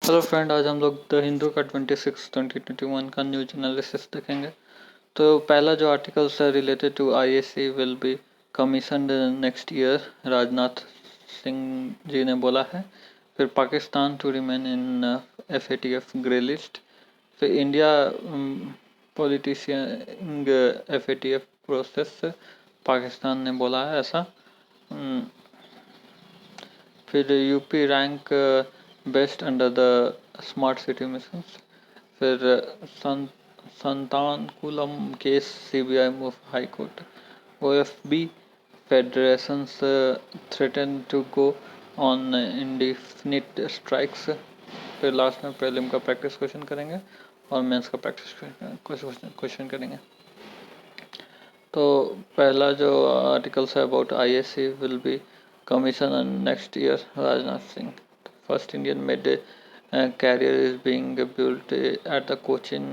Hello friend, आज हम लोग द हिंदू का 26/2021 का न्यूज एनालिसिस देखेंगे। तो पहला जो आर्टिकल्स है related to IAC will be commissioned next year, Rajnath Singh ji ने बोला है। फिर Pakistan to remain in FATF grey list. फिर India politician FATF process, Pakistan ने बोला है ऐसा। फिर UP rank best under the smart city mission. फिर Sathankulam case CBI move high court. OFB federations threaten to go on indefinite strikes. फिर last में prelim का प्रैक्टिस क्वेश्चन करेंगे और मेंस का प्रैक्टिस क्वेश्चन करेंगे। तो पहला जो आर्टिकल्स है about ISC will be commission on next year, Rajnath Singh. First Indian made carrier is being built at the Cochin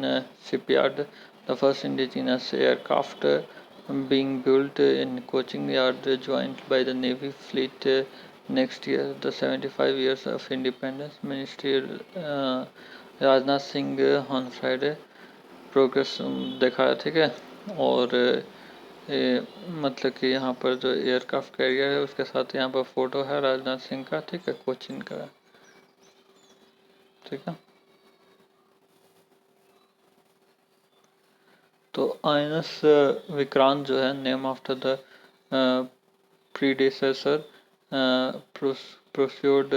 shipyard. The first indigenous aircraft being built in Cochin yard joined by the Navy fleet next year. The 75 years of independence. Ministry Rajnath Singh on Friday progress दिखाया, ठीक है। और मतलब कि यहाँ पर जो aircraft carrier है उसके साथ यहाँ पर फोटो है राजनाथ सिंह का, ठीक है, कोचिन का, ठीक है। तो आइनस विक्रांत जो है name after the predecessor procured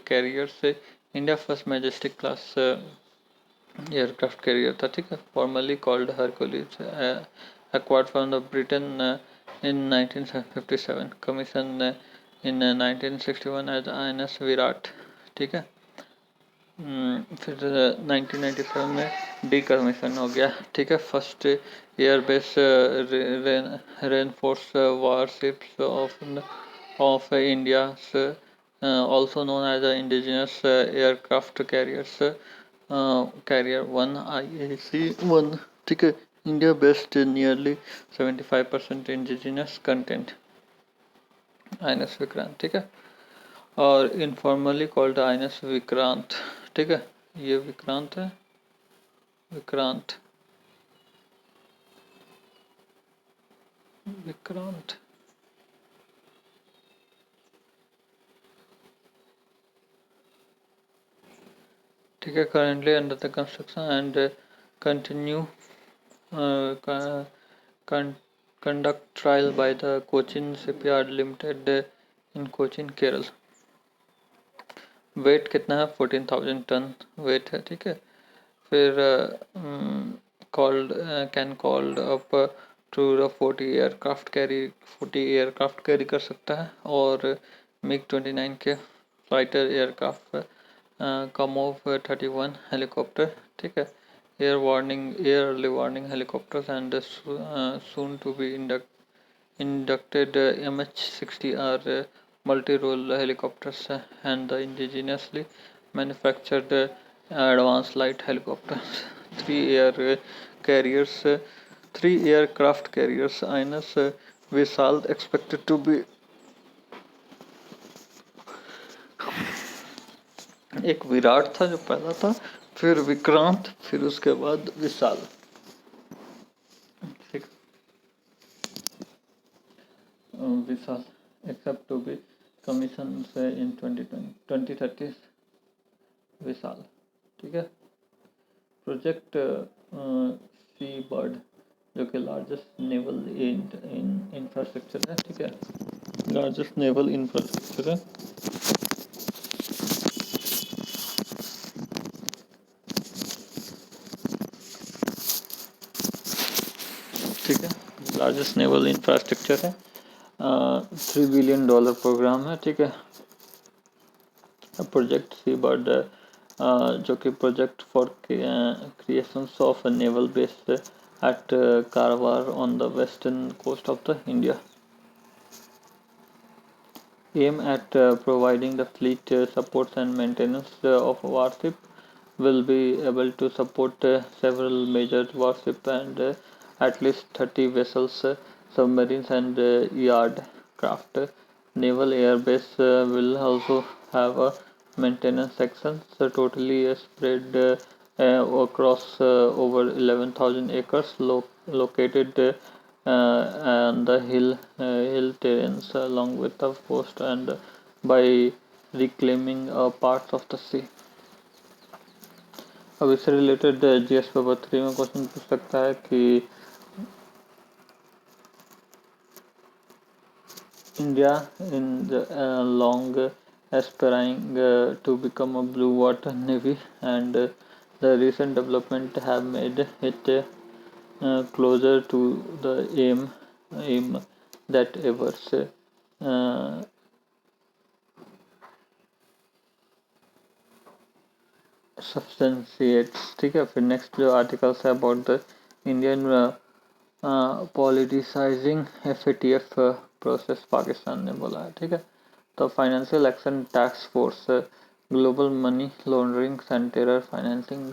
carrier से India first majestic class aircraft carrier था, ठीक है। Formally called Hercules, acquired from the Britain in 1957, commissioned in 1961 as INS Virat, ठीक है। फिर 1997 में डी कमीशन हो गया, ठीक है। First airbase reinforce warships of India, also known as the indigenous aircraft carriers, carrier 1 IAC-1, ठीक है। India based nearly 75% indigenous content, INS Vikrant, ठीक है। और इनफॉर्मली कॉल्ड आइनस विक्रांत, ठीक है। ये विक्रांत है, विक्रांत विक्रांत, ठीक है। Currently under the construction and continue conduct trial by the Cochin Shipyard Limited in Cochin, Kerala. Weight कितना है? 14,000 टन वेट है, ठीक है। फिर called up to the 40 aircraft carry कर सकता है। और मिग 29 के फाइटर एयरक्राफ्ट, कमोव 31 हेलीकॉप्टर, ठीक है। Air early warning helicopters and soon to be inducted MH-60 are multi-role helicopters and the indigenously manufactured advanced light helicopters. Three aircraft carriers INS Vishal expected to be, एक विराट था जो पहला था, फिर विक्रांत, फिर उसके बाद विशाल, ठीक। विशाल एक्सेप्ट टू बी कमीशन से इन 2030 विशाल, ठीक है। प्रोजेक्ट सी बर्ड जो कि लार्जेस्ट नेवल इंफ्रास्ट्रक्चर है, ठीक है, लार्जेस्ट नेवल इंफ्रास्ट्रक्चर है। ठीक है, लार्जेस्ट नेवल इंफ्रास्ट्रक्चर है। $3 बिलियन प्रोग्राम है, ठीक है। प्रोजेक्ट सी बर्ड जो कि project for creation of naval base at Karwar on the western coast of the India, aim at providing the fleet supports and maintenance of warship, will be able to support several major warship and at least 30 vessels, submarines and yard craft. Naval Air Base will also have a maintenance sections, totally spread across over 11,000 acres, located on the hill terrains along with the coast and by reclaiming parts of the sea. अब इससे related GS paper 3 में question पूछ सकता है कि India in the long aspiring to become a blue water navy, and the recent development have made it closer to the aim that ever uh, substantiates. ठीक है, फिर नेक्स्ट जो articles है about the Indian politicising FATF process Pakistan ने बोला है. ठीक है, तो financial action task force global money laundering and terror financing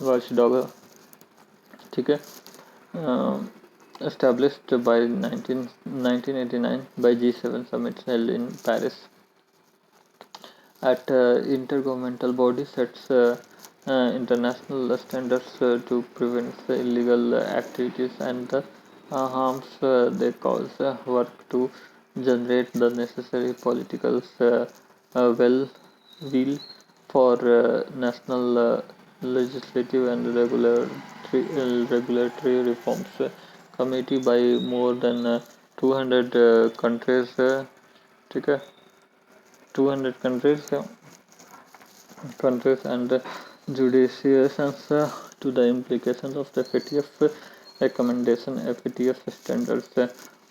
watchdog है. ठीक है, established by 1989 by G7 summit held in Paris. At intergovernmental body sets international standards to prevent illegal activities and the harms they cause. Work to generate the necessary political will for national legislative and regulatory reforms. Committee by more than 200 countries. ठीक है, 200 countries and jurisdictions to the implications of the FATF recommendation. FATF standards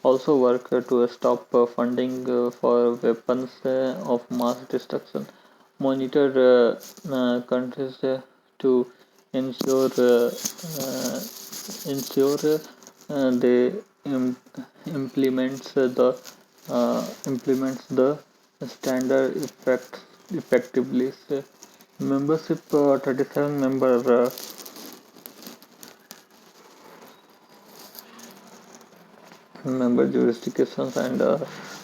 also work to stop funding for weapons of mass destruction, monitor countries to ensure they implements the standard effectively. Membership 37 member jurisdictions and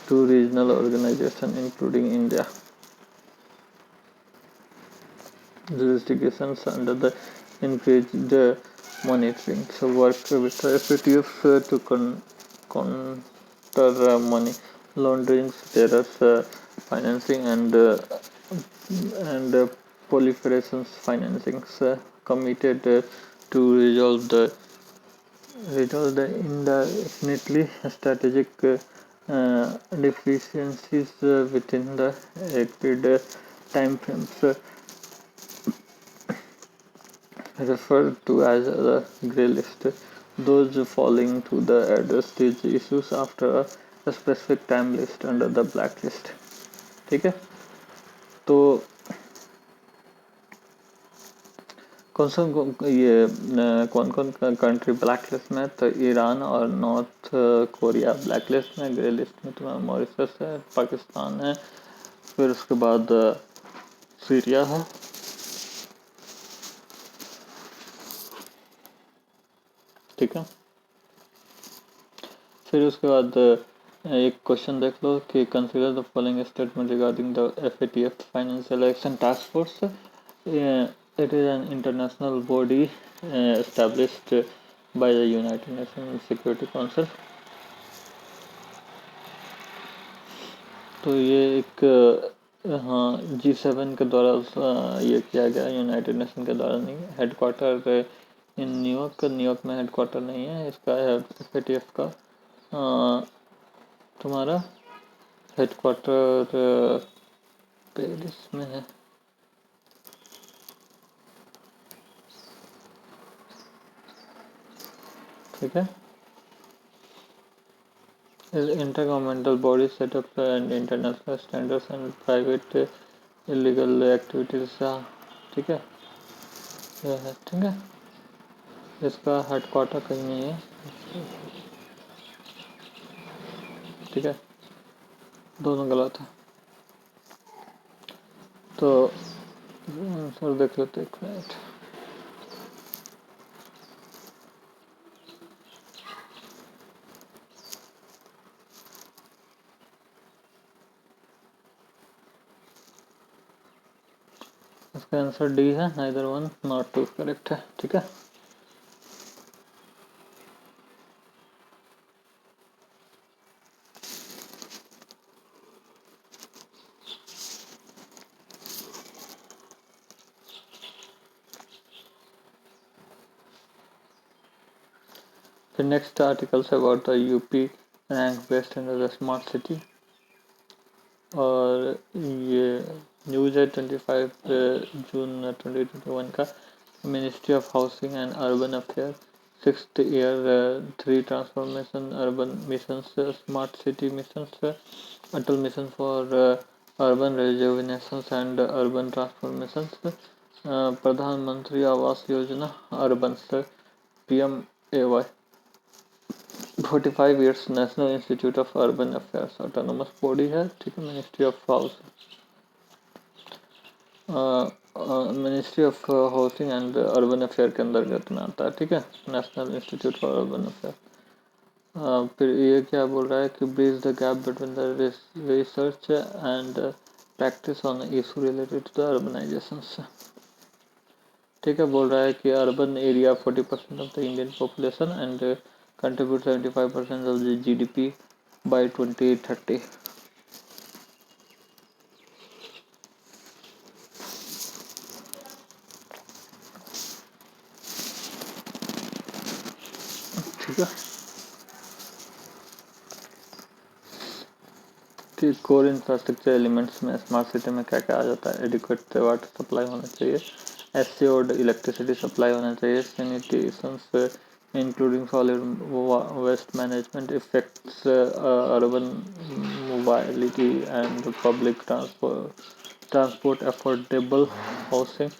2 regional organizations including India. Jurisdictions under the increased monitoring. So work with the FATF to counter money laundering, terror financing and proliferations financings. Committed to resolve the indefinitely strategic deficiencies within the agreed time frames, referred to as the grey list. Those falling to the address these issues after a specific time list under the blacklist. ठीक है, तो कौन कौन country black list में? तो Iran और north Korea black list में. Grey list में तुम्हारा मॉरिशस है, पाकिस्तान है, फिर उसके बाद सीरिया है. ठीक है, फिर उसके बाद एक क्वेश्चन देख लो कि consider the following statement regarding the FATF financial action task force. It is an international body established by the United Nations Security Council. तो ये एक G7 के द्वारा ये किया गया, यूनाइटेड नेशन के द्वारा नहीं. हेडक्वार्टर इन न्यूयॉर्क में हेडक्वार्टर नहीं है इसका. FATF का तुम्हारा हेडक्वार्टर पेरिस में है. ठीक है, intergovernmental body set up and international standards and private illegal activities. ठीक है, यह है. ठीक है, इसका हेडक्वार्टर कहीं नहीं है. ठीक है, दोनों गलत है. तो आंसर देख लेते एक मिनट. इसका आंसर डी है, neither one not two correct है। ठीक है, the next articles about the UP rank best in the smart city, और ये न्यूज़ है 25 जून 2021 का। Ministry of housing and urban affair 6th year 3 transformation urban missions, smart city missions, Atal mission for urban rejuvenation and urban transformations, प्रधानमंत्री Awas Yojana urban PMAY, 45 years national institute of urban affairs autonomous body है। ठीक है, ministry of housing and urban affair के अंतर्गत में आता है। ठीक है, national institute for urban affair. फिर ये क्या बोल रहा है कि bridge the gap between the research and practice on issue related to the urbanisation. ठीक है, बोल रहा है कि urban area 40% of the Indian population and contribute 75% of the GDP by 2030। ठीक है, कि कोर इंफ्रास्ट्रक्चर एलिमेंट्स में स्मार्ट सिटी में क्या क्या आ जाता है? एडिक्वेट वाटर सप्लाई होना चाहिए, एश्योर्ड इलेक्ट्रिसिटी सप्लाई होना चाहिए, sanitation including solid waste management, effects urban mobility and public transport, affordable housing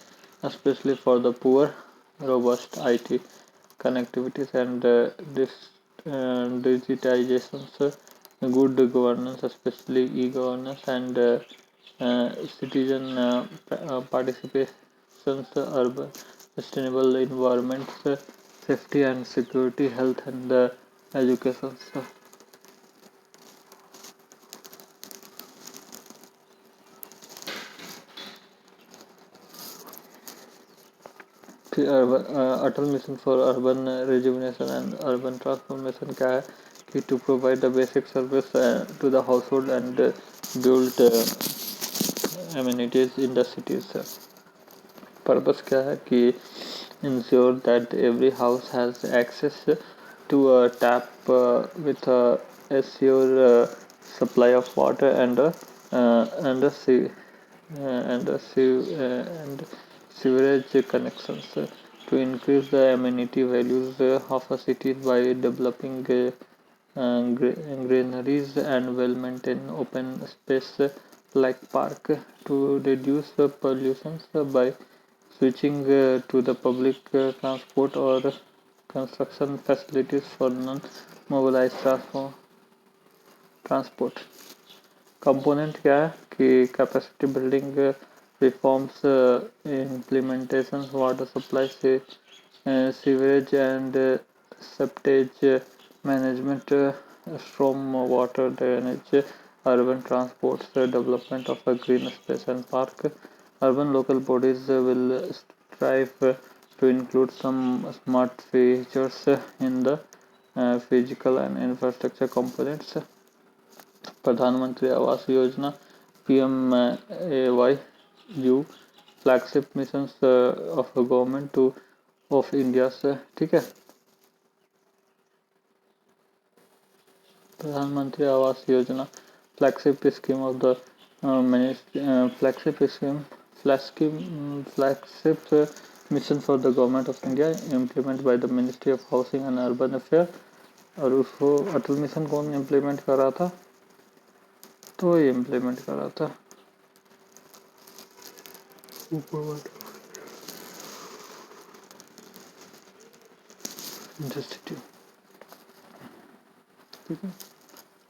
especially for the poor, robust IT connectivities and digitizations, good governance especially e-governance and citizen participations, urban sustainable environments, safety and security, health and education। Atal mission for urban rejuvenation and urban transformation क्या है कि to provide the basic service to the household and build amenities in the cities. Purpose क्या है कि ensure that every house has access to a tap with a sure supply of water and sewerage connections, to increase the amenity values of a city by developing greeneries and well-maintained open space like park, to reduce pollution by switching to the public transport or construction facilities for non-mobilized transport। Component क्या है कि capacity building reforms, implementation, water supply से sewerage and septage management, storm water drainage, urban transport, development of a green space and park. Urban local bodies will strive to include some smart features in the physical and infrastructure components। प्रधानमंत्री Awas Yojana PMAY flagship mission of government two of India से। ठीक है, प्रधानमंत्री Awas Yojana flagship scheme of the flagship mission for the government of India, implement by the ministry of housing and urban affair. और उसको अटल mission कौन implement कर रहा था? तो ये इम्प्लीमेंट कर रहा था इंस्टीट्यूट। ठीक है,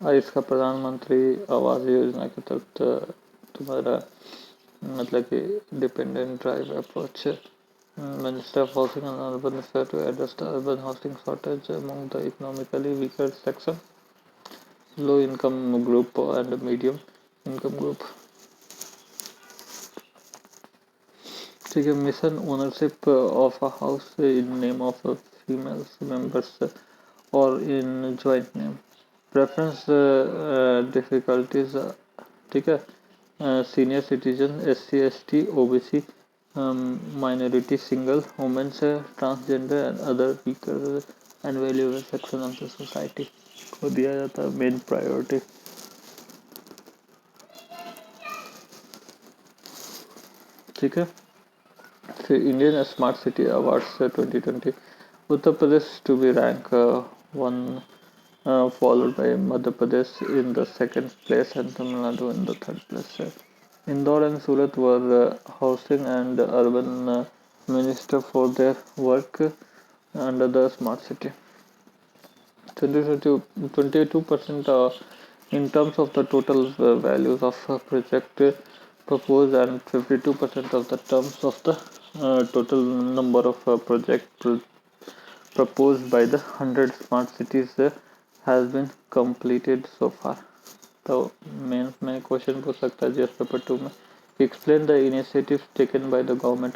और इसका प्रधानमंत्री आवास योजना के तहत तुम्हारा मतलब कि dependent drive approach, minister of housing and urban affair to address the urban housing shortage among the economically weaker section, low income group and medium income group. ठीक है, mission ownership of a house in name of female members और in joint name, preference difficulties, ठीक है, senior citizen, SC ST OBC, minority, single womens, transgender and other weaker and valuable section of the society को दिया जाता है main priority. ठीक है, फिर Indian smart city awards 2020, Uttar Pradesh to be rank 1, followed by Madhya Pradesh in the second place and Tamil Nadu in the third place. Indore and Surat were housing and urban minister for their work under the smart city. 22% in terms of the total values of project proposed, and 52% of the terms of the total number of project proposed by the 100 smart cities has been completed so far. तो mains में question पूछ सकता है GS paper 2 में, explain the initiatives taken by the government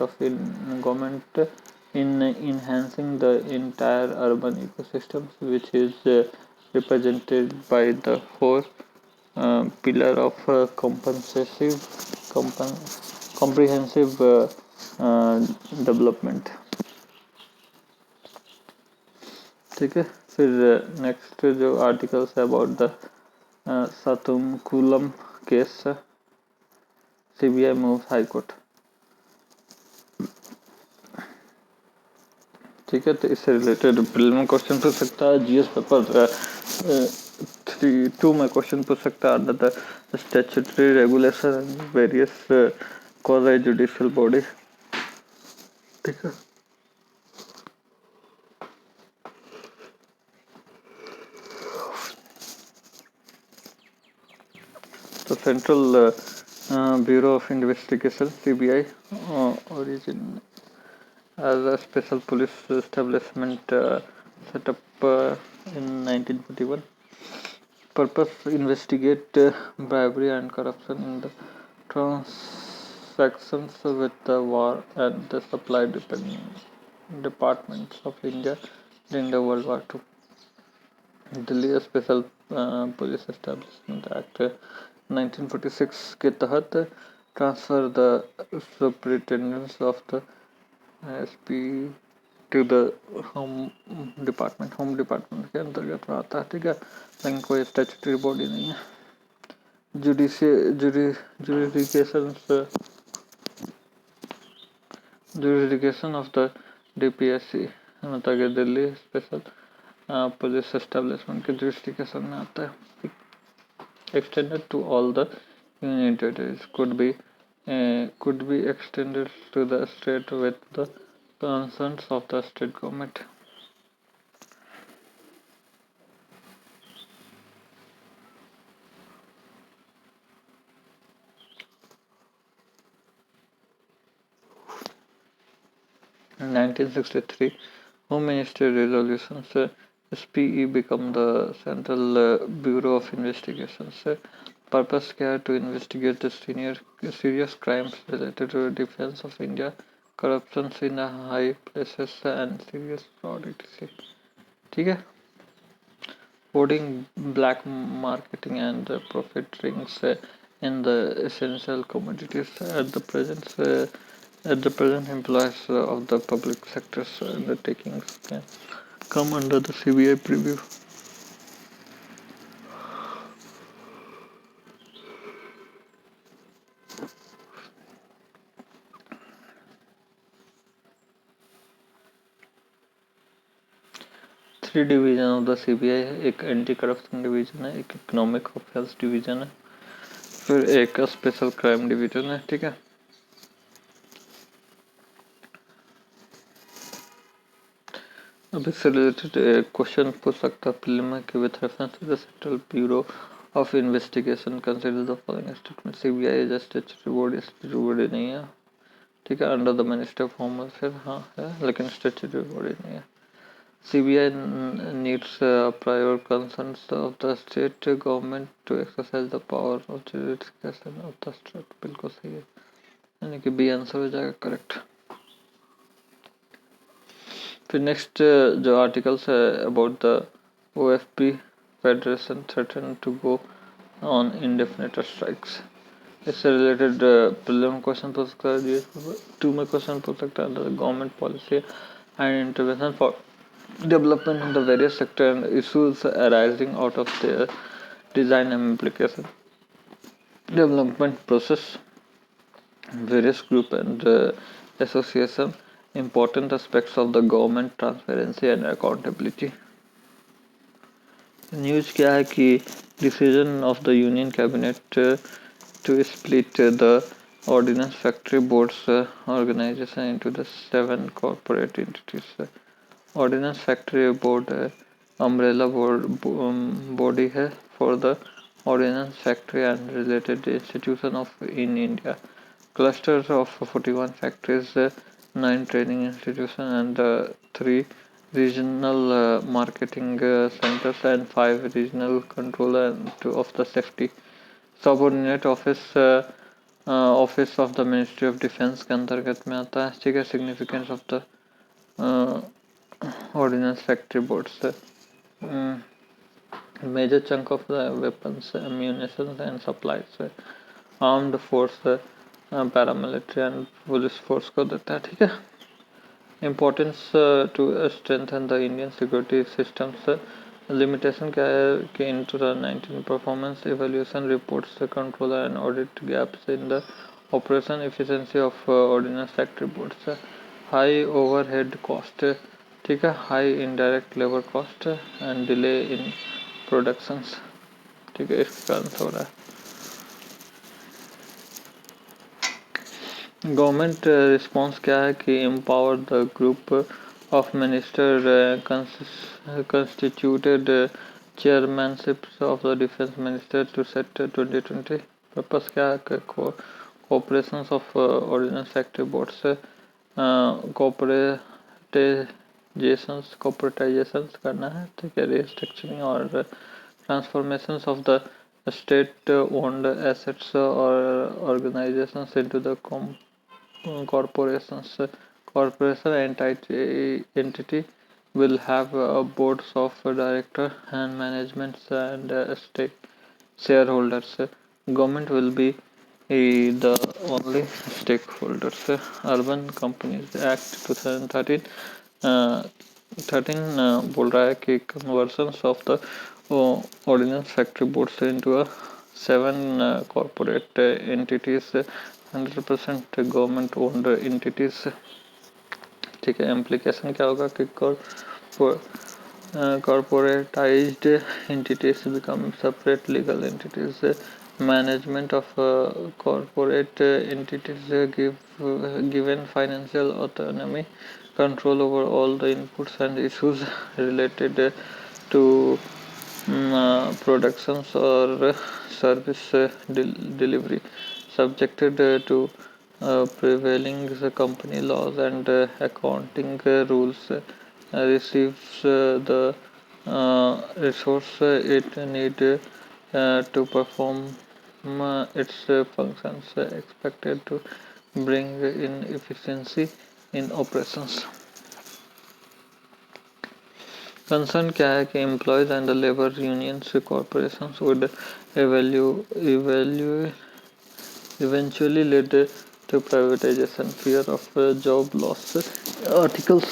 in enhancing the entire urban ecosystem, which is represented by the four pillar of comprehensive development. ठीक है, फिर next जो आर्टिकल्स है about the Sathankulam case, CBI move high court. ठीक है, तो इससे related preliminary question पूछ सकता है, जीएस पेपर 2 में क्वेश्चन पूछ सकता है under the statutory regulation and various quasi judicial body. ठीक है, तो central bureau of investigation CBI origin as a special police establishment set up in 1941. Purpose: investigate bribery and corruption in the transactions with the war and the supply departments of India during the World War II. Delhi special police establishment act 1946 के तहत transfer the superintendence of the SP to the home department के अंतर्गत आता है। ठीक है, लेकिन कोई स्टैट्यूटरी बॉडी नहीं है। जुडिफिकेशन ऑफ द DPSC मतलब कि दिल्ली स्पेशल पुलिस एस्टेब्लिशमेंट के जुडिफिकेशन में आता है। Extended to all the union territories, could be extended to the state with the consent of the state government. In 1963, Home Ministry resolutions SPE become the Central Bureau of Investigations. Purpose care to investigate the serious crimes related to defense of India, corruptions in high places and serious fraud etc. ठीक है, hoarding, black marketing and profit rings in the essential commodities at the present employees of the public sector's undertakings can come under the CBI preview. Three division of the CBI है, एक anti corruption division है, एक economic affairs division है, फिर एक special crime division है। ठीक है, अब इससे रिलेटेड क्वेश्चन पूछ सकता है प्रीलिमिनरी के with reference to the central bureau of investigation consider the following statement. CBI as a statutory body, statutory body नहीं है। ठीक है, under the minister of home affair हाँ है, लेकिन स्टैट्यूटरी बॉडी नहीं है। CBI needs prior consent of the state government to exercise the power of jurisdiction of the state. बिल्कुल सही है। यानी कि बी आंसर हो जाएगा करेक्ट। फिर नेक्स्ट जो आर्टिकल्स है about the OFP federation threaten to go on indefinite strikes. इससे रिलेटेड प्रीलिम क्वेश्चन पूछ सकता है, GS2 में क्वेश्चन पूछ सकता है। Government policy and intervention for development in the various sector and issues arising out of their design and implication, development process, various group and association, important aspects of the government, transparency and accountability. News क्या है कि decision of the union cabinet to split the ordnance factory boards organization into the 7 corporate entities. Ordnance factory board umbrella body है for the ordnance factory and related institution of in India. Clusters of 41 factories, 9 training institution and 3 regional marketing centers and 5 regional control of the safety। Subordinate office of the ministry of defence के अंतर्गत में आता है। ठीक है। Significance of the ordnance factory boards, major chunk of the weapons, ammunition and supplies, armed force, paramilitary and police force को देता है। ठीक है। Importance to strengthen the Indian security systems, limitation क्या है कि in 2019 performance evaluation reports the control and audit gaps in the operation efficiency of ordnance factory boards, high overhead cost, ठीक है, high indirect labour cost and delay in productions. ठीक है, इसके कारण से हो रहा है। गवर्नमेंट रिस्पॉन्स क्या है कि empower the group of minister constituted chairmanship of the defence minister to set 2020। Purpose क्या है कि cooperation of ordnance factory boards, corporatisations करना है। ठीक है। रिस्ट्रक्चरिंग और transformations of the state owned assets और organisations into the corporations। Corporation entity will have boards of director and managements and stake shareholders. Government will be the only stakeholders। Urban Companies Act 2013 बोल रहा है कि conversions of the ordnance factory boards into a 7 corporate entities, 100% government owned entities. ठीक है। एम्प्लीकेशन क्या होगा कि corporatized entities become separate legal entities। Management of corporate entities given financial autonomy, control over all the inputs and issues related to productions or service delivery, subjected to prevailing company laws and accounting rules, receives the resource it need to perform its functions, expected to bring in efficiency in operations। Concern क्या है कि employees and the labour unions corporations would eventually led to privatization, fear of job loss। Articles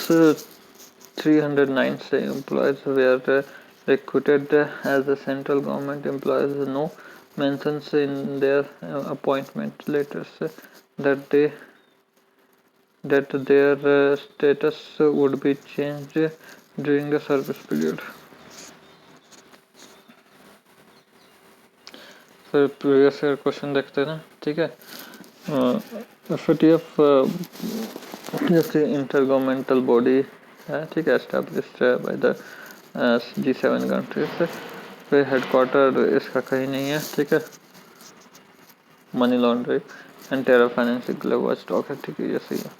309 से employees were recruited as the central government employees, no mentions in their appointment letters that their status would be changed during the service period। फिर previous year question देखते हैं ना। ठीक है। FATF जैसे inter governmental body है। ठीक है। Established by the G7 countries. फिर हेडक्वार्टर इसका कहीं नहीं है। ठीक है। Money laundering and terror financing के लिए वॉचडॉग है। ठीक है। ये सही है।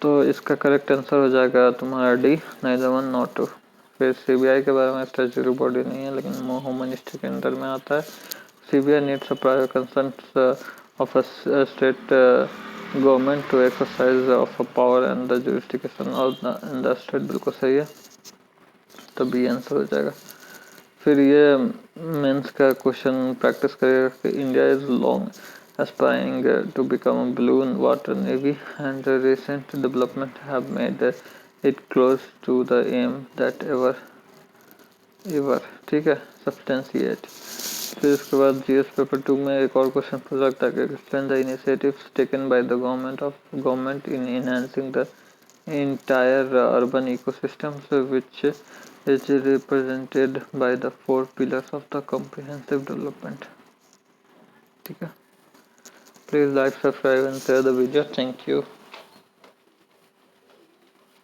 तो इसका करेक्ट आंसर हो जाएगा तुम्हारा D, neither one not two. फिर CBI के बारे में स्टैट्यूटरी बॉडी नहीं है, लेकिन होम मिनिस्ट्री के अंडर में आता है। CBI needs private concern of a state government to exercise of a power and the jurisdiction of the in the state। बिल्कुल सही है, तो बी आंसर हो जाएगा। फिर ये मेंस का क्वेश्चन प्रैक्टिस करेगा कि India is long aspiring to become a blue water navy and recent development have made it close to the aim that ever ठीक है substantiate। फिर उसके बाद जीएस पेपर 2 में एक और क्वेश्चन पूछ सकता है कि explain the initiatives taken by the government in enhancing the entire urban ecosystems which is represented by the 4 pillars of the comprehensive development। ठीक है, please like, subscribe and share the video, thank you।